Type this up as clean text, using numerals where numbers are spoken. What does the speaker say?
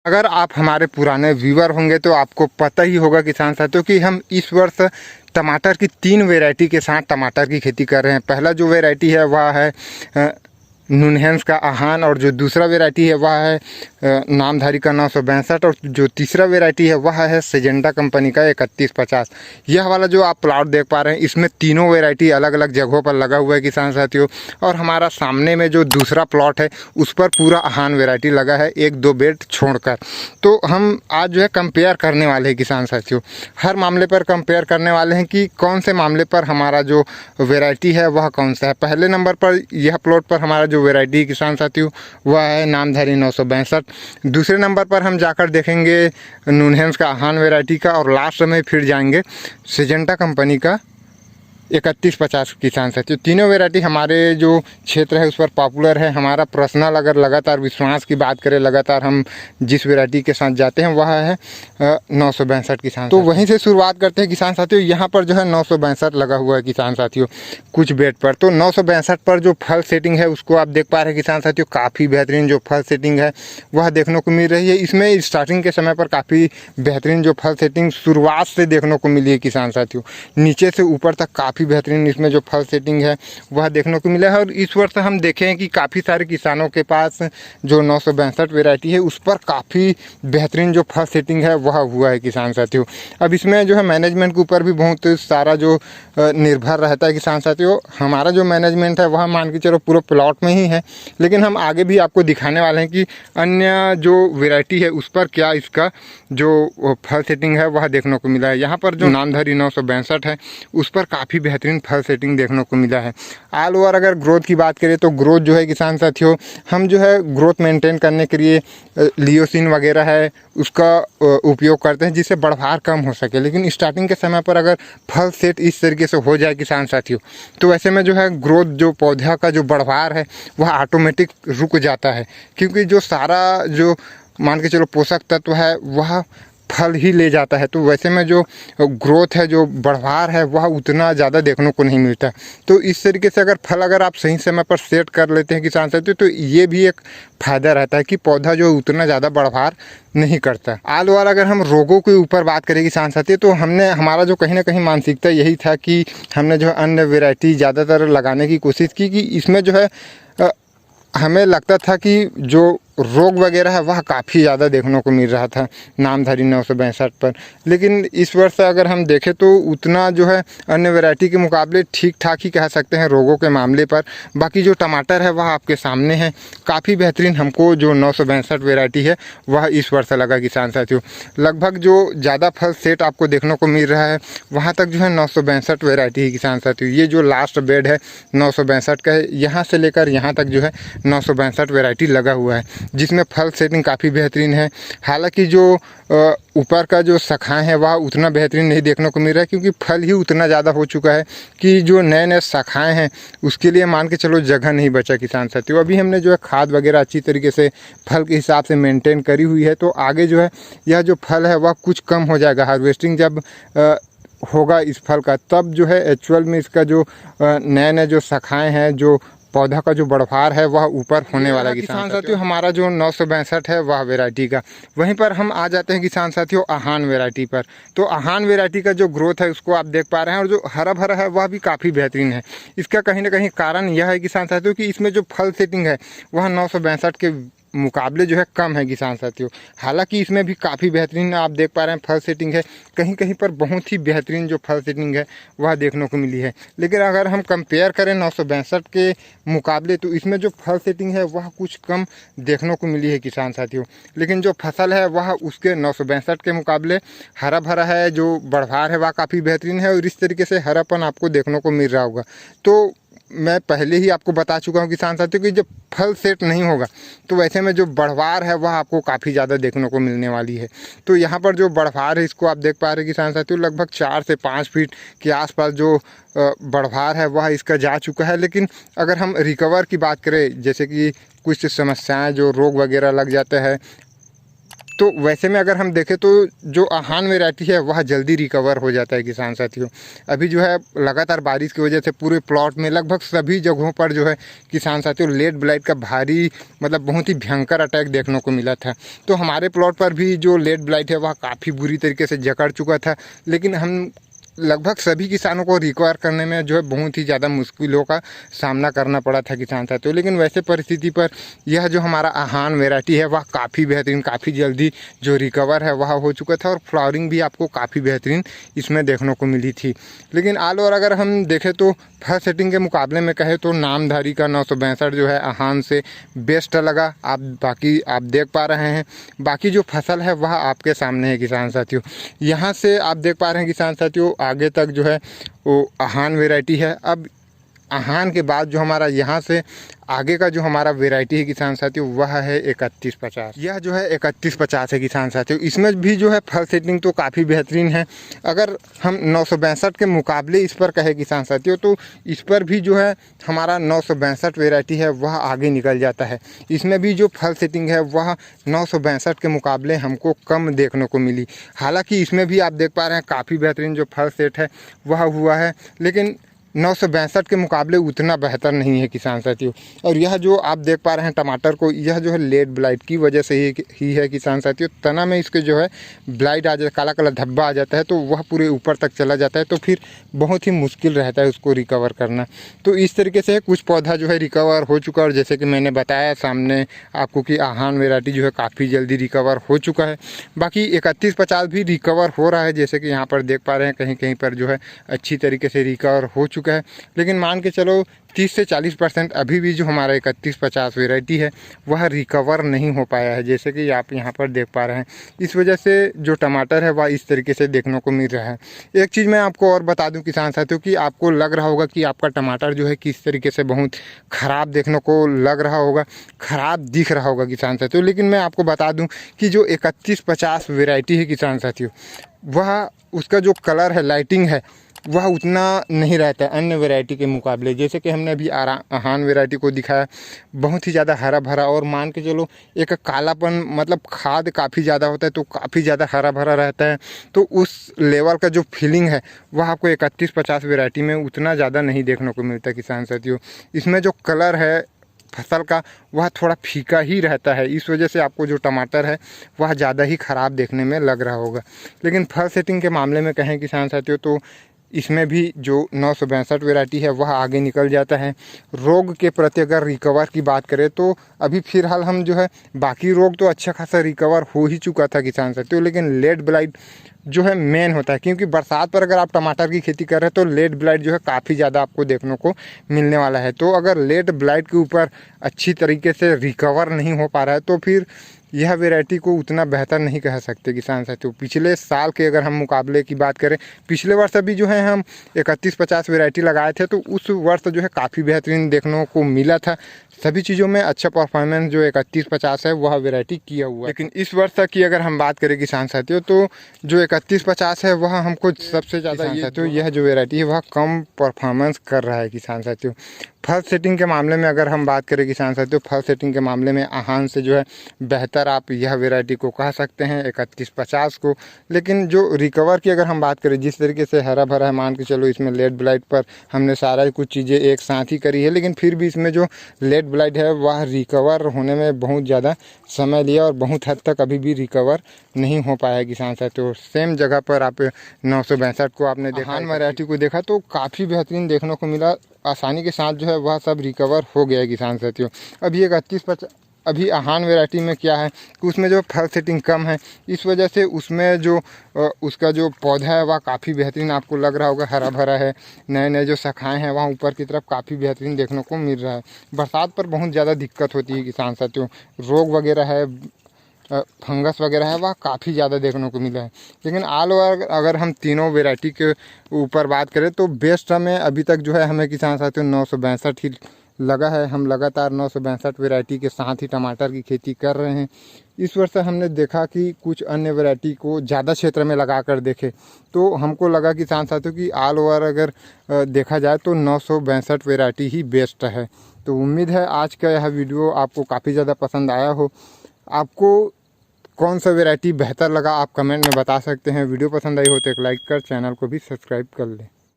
अगर आप हमारे पुराने व्यूअर होंगे तो आपको पता ही होगा किसान साथियों कि हम इस वर्ष टमाटर की 3 वैरायटी के साथ टमाटर की खेती कर रहे हैं। पहला जो वैरायटी है वह है नुनहेंस का आहान, और जो दूसरा वैरायटी है वह है नामधारी का 962, और जो तीसरा वैरायटी है वह है सिजेंटा कंपनी का 3150। यह वाला जो आप प्लॉट देख पा रहे हैं इसमें तीनों वैरायटी अलग अलग जगहों पर लगा हुआ है किसान साथियों। और हमारा सामने में जो दूसरा प्लॉट है उस पर पूरा आहान वैरायटी लगा है, 1-2 बेड छोड़कर। तो हम आज जो है कंपेयर करने वाले हैं किसान साथियों, हर मामले पर कंपेयर करने वाले हैं कि कौन से मामले पर हमारा जो वैरायटी है वह कौन सा है। पहले नंबर पर यह प्लॉट पर हमारा जो वैरायटी किसान साथियों वह है नामधारी 962। दूसरे नंबर पर हम जाकर देखेंगे नुनहेंस का आहान वैरायटी का, और लास्ट में फिर जाएंगे सिजेंटा कंपनी का 3150 किसान साथियों। तीनों वैरायटी हमारे जो क्षेत्र है उस पर पॉपुलर है। हमारा पर्सनल अगर लगातार विश्वास की बात करें, लगातार हम जिस वैरायटी के साथ जाते हैं वह है 962 किसान। तो वहीं से शुरुआत करते हैं किसान साथियों। यहाँ पर जो है 962 लगा हुआ है किसान साथियों कुछ बेड पर। तो 962 पर जो फल सेटिंग है उसको आप देख पा रहे हैं किसान साथियों, काफ़ी बेहतरीन जो फल सेटिंग है वह देखने को मिल रही है। इसमें स्टार्टिंग के समय पर काफ़ी बेहतरीन जो फल सेटिंग शुरुआत से देखने को मिली है किसान साथियों। नीचे से ऊपर तक काफ़ी बेहतरीन इसमें जो फल सेटिंग है वह देखने को मिला है। और इस वर्ष हम देखें कि काफ़ी सारे किसानों के पास जो 962 वैरायटी है उस पर काफ़ी बेहतरीन जो फल सेटिंग है वह हुआ है किसान साथियों। अब इसमें जो है मैनेजमेंट के ऊपर भी बहुत सारा जो निर्भर रहता है किसान साथियों। हमारा जो मैनेजमेंट है वह मान के चलो पूरे प्लॉट में ही है, लेकिन हम आगे भी आपको दिखाने वाले हैं कि अन्य जो वैरायटी है उस पर क्या इसका जो फल सेटिंग है वह देखने को मिला है। यहाँ पर जो नामधारी 962 है उस पर काफ़ी बेहतरीन फल सेटिंग देखने को मिला है। ऑल ओवर अगर ग्रोथ की बात करें तो ग्रोथ जो है किसान साथियों, हम जो है ग्रोथ मेंटेन करने के लिए लियोसिन वगैरह है उसका उपयोग करते हैं जिससे बढ़वार कम हो सके। लेकिन स्टार्टिंग के समय पर अगर फल सेट इस तरीके से हो जाए किसान साथियों तो ऐसे में जो है ग्रोथ जो पौधा का जो बढ़वार है वह ऑटोमेटिक रुक जाता है, क्योंकि जो सारा जो मान के चलो पोषक तत्व है वह फल ही ले जाता है। तो वैसे में जो ग्रोथ है जो बढ़वार है वह उतना ज़्यादा देखने को नहीं मिलता। तो इस तरीके से अगर फल अगर आप सही समय पर सेट कर लेते हैं किसान साथियों तो ये भी एक फ़ायदा रहता है कि पौधा जो उतना ज़्यादा बढ़वार नहीं करता। ऑल ओवर अगर हम रोगों के ऊपर बात करें किसान साथियों तो हमारा जो कहीं ना कहीं मानसिकता यही था कि हमने जो है अन्य वैरायटी ज़्यादातर लगाने की कोशिश की कि इसमें जो है हमें लगता था कि जो रोग वगैरह है वह काफ़ी ज़्यादा देखने को मिल रहा था नामधारी 962 पर। लेकिन इस वर्ष अगर हम देखें तो उतना जो है अन्य वैरायटी के मुकाबले ठीक ठाक ही कह सकते हैं रोगों के मामले पर। बाकी जो टमाटर है वह आपके सामने है, काफ़ी बेहतरीन हमको जो 962 वैरायटी है वह इस वर्ष लगा किसान साथियों। लगभग जो ज़्यादा फल सेट आपको देखने को मिल रहा है वहाँ तक जो है 962 वैरायटी है किसान साथियों। ये जो लास्ट बेड है 962 का है, यहाँ से लेकर यहाँ तक जो है 962 वैरायटी लगा हुआ है जिसमें फल सेटिंग काफ़ी बेहतरीन है। हालांकि जो ऊपर का जो शाखाएं है वह उतना बेहतरीन नहीं देखने को मिल रहा है, क्योंकि फल ही उतना ज़्यादा हो चुका है कि जो नए नए शाखाएं हैं उसके लिए मान के चलो जगह नहीं बचा किसान साथियों। अभी हमने जो है खाद वगैरह अच्छी तरीके से फल के हिसाब से मेंटेन करी हुई है, तो आगे जो है यह जो फल है वह कुछ कम हो जाएगा। हार्वेस्टिंग जब होगा इस फल का तब जो है एक्चुअल में इसका जो नए नए जो शाखाएँ हैं, जो पौधा का जो बढ़वार है वह ऊपर होने वाला है किसान साथियों। हमारा जो 962 है वह वैरायटी का। वहीं पर हम आ जाते हैं किसान साथियों आहान वैरायटी पर। तो आहान वैरायटी का जो ग्रोथ है उसको आप देख पा रहे हैं, और जो हरा भरा है वह भी काफ़ी बेहतरीन है। इसका कहीं ना कहीं कारण यह है किसान साथियों कि इसमें जो फल सेटिंग है वह 962 के मुकाबले जो है कम है किसान साथियों। हालांकि इसमें भी काफ़ी बेहतरीन आप देख पा रहे हैं फल सेटिंग है, कहीं कहीं पर बहुत ही बेहतरीन जो फल सेटिंग है वह देखने को मिली है। लेकिन अगर हम कंपेयर करें 962 के मुकाबले तो इसमें जो फल सेटिंग है वह कुछ कम देखने को मिली है किसान साथियों। लेकिन जो फसल है वह उसके 962 के मुकाबले हरा भरा है, जो बढ़वार है वह काफ़ी बेहतरीन है, और इस तरीके से हरापन आपको देखने को मिल रहा होगा। तो मैं पहले ही आपको बता चुका हूँ किसान साथियों कि जब फल सेट नहीं होगा तो वैसे में जो बढ़वार है वह आपको काफ़ी ज़्यादा देखने को मिलने वाली है। तो यहाँ पर जो बढ़वार है इसको आप देख पा रहे हैं किसान साथियों, लगभग 4 से 5 फीट के आसपास जो बढ़वार है वह इसका जा चुका है। लेकिन अगर हम रिकवर की बात करें, जैसे कि कुछ समस्याएँ जो रोग वगैरह लग जाते हैं तो वैसे में अगर हम देखें तो जो आहान वैरायटी है वह जल्दी रिकवर हो जाता है किसान साथियों। अभी जो है लगातार बारिश की वजह से पूरे प्लॉट में लगभग सभी जगहों पर जो है किसान साथियों लेट ब्लाइट का भारी मतलब बहुत ही भयंकर अटैक देखने को मिला था। तो हमारे प्लॉट पर भी जो लेट ब्लाइट है वह काफ़ी बुरी तरीके से जकड़ चुका था, लेकिन हम लगभग सभी किसानों को रिकवर करने में जो है बहुत ही ज़्यादा मुश्किलों का सामना करना पड़ा था किसान साथियों। लेकिन वैसे परिस्थिति पर यह जो हमारा आहान वैरायटी है वह काफ़ी बेहतरीन, काफ़ी जल्दी जो रिकवर है वह हो चुका था और फ्लावरिंग भी आपको काफ़ी बेहतरीन इसमें देखने को मिली थी। लेकिन ऑल ओवर अगर हम देखें तो फर्स्ट सेटिंग के मुकाबले में कहें तो नामधारी का 962 जो है आहान से बेस्ट लगा। बाकी आप देख पा रहे हैं, बाकी जो फसल है वह आपके सामने है किसान साथियों। यहाँ से आप देख पा रहे हैं किसान साथियों आगे तक जो है वो आहान वैरायटी है। अब आहान के बाद जो हमारा यहाँ से आगे का जो हमारा वैरायटी है किसान साथियों वह है 3150। यह जो है 3150 है किसान साथियों। इसमें भी जो है फल सेटिंग तो काफ़ी बेहतरीन है। अगर हम 962 के मुकाबले इस पर कहें किसान साथियों तो इस पर भी जो है हमारा 962 वैरायटी है वह आगे निकल जाता है। इसमें भी जो फल सेटिंग है वह 962 के मुकाबले हमको कम देखने को मिली। हालाँकि इसमें भी आप देख पा रहे हैं काफ़ी बेहतरीन जो फल सेट है वह हुआ है, लेकिन 962 के मुकाबले उतना बेहतर नहीं है किसान साथियों। और यह जो आप देख पा रहे हैं टमाटर को, यह जो है लेट ब्लाइट की वजह से ही है किसान साथियों। तना में इसके जो है ब्लाइट आ जाता है, काला काला धब्बा आ जाता है, तो वह पूरे ऊपर तक चला जाता है, तो फिर बहुत ही मुश्किल रहता है उसको रिकवर करना। तो इस तरीके से कुछ पौधा जो है रिकवर हो चुका है, और जैसे कि मैंने बताया सामने आपको कि आहान वैरायटी जो है काफ़ी जल्दी रिकवर हो चुका है। बाकी 3150 भी रिकवर हो रहा है, जैसे कि यहाँ पर देख पा रहे हैं कहीं कहीं पर जो है अच्छी तरीके से रिकवर हो चुका है। लेकिन मान के चलो 30 से 40% अभी भी जो हमारा 3150 वैरायटी है वह रिकवर नहीं हो पाया है, जैसे कि आप यहाँ पर देख पा रहे हैं। इस वजह से जो टमाटर है वह इस तरीके से देखने को मिल रहा है। एक चीज़ मैं आपको और बता दूं किसान साथियों कि आपको लग रहा होगा कि आपका टमाटर जो है किस तरीके से बहुत ख़राब देखने को लग रहा होगा, ख़राब दिख रहा होगा किसान साथियों। लेकिन मैं आपको बता दूँ कि जो 3150 वैरायटी है किसान साथियों वह उसका जो कलर है, लाइटिंग है, वह उतना नहीं रहता है अन्य वैरायटी के मुकाबले। जैसे कि हमने अभी आहान वैरायटी को दिखाया, बहुत ही ज़्यादा हरा भरा, और मान के चलो एक कालापन मतलब खाद काफ़ी ज़्यादा होता है तो काफ़ी ज़्यादा हरा भरा रहता है। तो उस लेवल का जो फीलिंग है वह आपको 3150 वैरायटी में उतना ज़्यादा नहीं देखने को मिलता किसान साथियों। इसमें जो कलर है फसल का वह थोड़ा फीका ही रहता है, इस वजह से आपको जो टमाटर है वह ज़्यादा ही ख़राब देखने में लग रहा होगा। लेकिन फल सेटिंग के मामले में कहें किसान साथियों तो इसमें भी जो 962 वैरायटी है वह आगे निकल जाता है। रोग के प्रति अगर रिकवर की बात करें तो अभी फ़िलहाल हम जो है बाकी रोग तो अच्छा खासा रिकवर हो ही चुका था किसान साथियों, लेकिन लेट ब्लाइट जो है मेन होता है, क्योंकि बरसात पर अगर आप टमाटर की खेती कर रहे हैं तो लेट ब्लाइट जो है काफ़ी ज़्यादा आपको देखने को मिलने वाला है। तो अगर लेट ब्लाइट के ऊपर अच्छी तरीके से रिकवर नहीं हो पा रहा है तो फिर यह वैरायटी को उतना बेहतर नहीं कह सकते किसान साथियों। पिछले साल के अगर हम मुकाबले की बात करें, पिछले वर्ष अभी जो है हम 3150 वैरायटी लगाए थे तो उस वर्ष जो है काफ़ी बेहतरीन देखने को मिला था। सभी चीज़ों में अच्छा परफॉर्मेंस जो 3150 है वह वैरायटी किया हुआ है। लेकिन इस वर्ष की अगर हम बात करें किसान साथियों तो जो 3150 है वह हमको सबसे ज़्यादा साथियों यह जो वैरायटी है वह कम परफॉर्मेंस कर रहा है किसान साथियों। फल सेटिंग के मामले में अगर हम बात करें किसान साथियों, फल सेटिंग के मामले में आहान से जो है बेहतर आप यह वैरायटी को कह सकते हैं 3150 को। लेकिन जो रिकवर की अगर हम बात करें, जिस तरीके से हरा भरा है, मान के चलो इसमें लेट ब्लाइट पर हमने सारा कुछ चीज़ें एक साथ ही करी है, लेकिन फिर भी इसमें जो लेट ब्लाइट है वह रिकवर होने में बहुत ज़्यादा समय लिया और बहुत हद तक अभी भी रिकवर नहीं हो पाया है किसान साथियों। सेम जगह पर आप 962 को आपने देखा, आहान वैरायटी को देखा तो काफ़ी बेहतरीन देखने को मिला, आसानी के साथ जो है वह सब रिकवर हो गया है किसान साथियों। अभी 3150 अभी आहान वैरायटी में क्या है कि उसमें जो फल सेटिंग कम है, इस वजह से उसमें जो उसका जो पौधा है वह काफ़ी बेहतरीन आपको लग रहा होगा, हरा भरा है, नए नए जो शाखाएं हैं वहाँ ऊपर की तरफ काफ़ी बेहतरीन देखने को मिल रहा है। बरसात पर बहुत ज़्यादा दिक्कत होती है किसान साथियों, रोग वगैरह है, फंगस वगैरह है वह काफ़ी ज़्यादा देखने को मिला है। लेकिन ऑल ओवर अगर हम तीनों वैरायटी के ऊपर बात करें तो बेस्ट हमें अभी तक जो है हमें किसान साथियों 962 ही लगा है। हम लगातार 962 वैरायटी के साथ ही टमाटर की खेती कर रहे हैं। इस वर्ष हमने देखा कि कुछ अन्य वैरायटी को ज़्यादा क्षेत्र में लगा कर देखे तो हमको लगा किसान साथियों कि ऑल ओवर अगर देखा जाए तो 962 वैरायटी ही बेस्ट है। तो उम्मीद है आज का यह वीडियो आपको काफ़ी ज़्यादा पसंद आया हो। आपको कौन सा वैरायटी बेहतर लगा आप कमेंट में बता सकते हैं। वीडियो पसंद आई हो तो एक लाइक कर, चैनल को भी सब्सक्राइब कर लें।